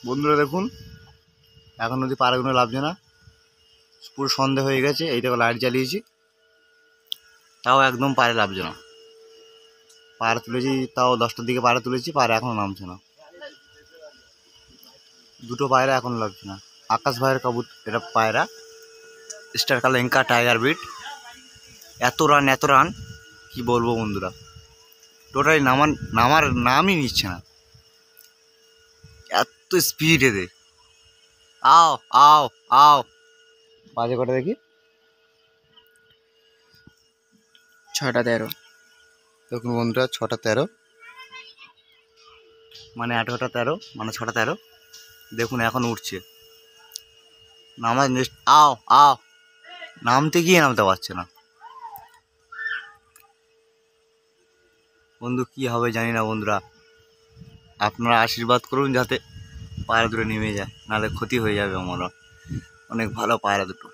বন্ধুরা দেখুন, এখন যদি পায়রাগুলো লাভছে না, পুরো সন্ধে হয়ে গেছে। এই দেখো লাইট জ্বালিয়েছি, তাও একদম পায়রা লাভছে না। পায়রা তুলেছি তাও 10টার দিকে পায়রা তুলেছি, পায়রা এখনো নামছে না। দুটো পায়রা এখন লাগছে না। আকাশ ভাইয়ের কবুতর, এটা পায়রা স্টার কালেঙ্কা টাইগার বিট। এত রান কি বলবো বন্ধুরা, টোটালি নামার নামই নিচ্ছে না, এত স্পিড এদের। আও আও আও বাজে কটা দেখি, 6টা 13। দেখুন বন্ধুরা 6টা 13 মানে 18টা 13 মানে 6টা 13। দেখুন এখন উঠছে, নামাজ নেক্সট। আও আও নামতে গিয়ে নামতে পারছে না বন্ধু, কি হবে জানি না। বন্ধুরা আপনারা আশীর্বাদ করুন যাতে পায়রা দুটো নেমে যায়, নাহলে ক্ষতি হয়ে যাবে। আমরা অনেক ভালো পায়রা দুটো।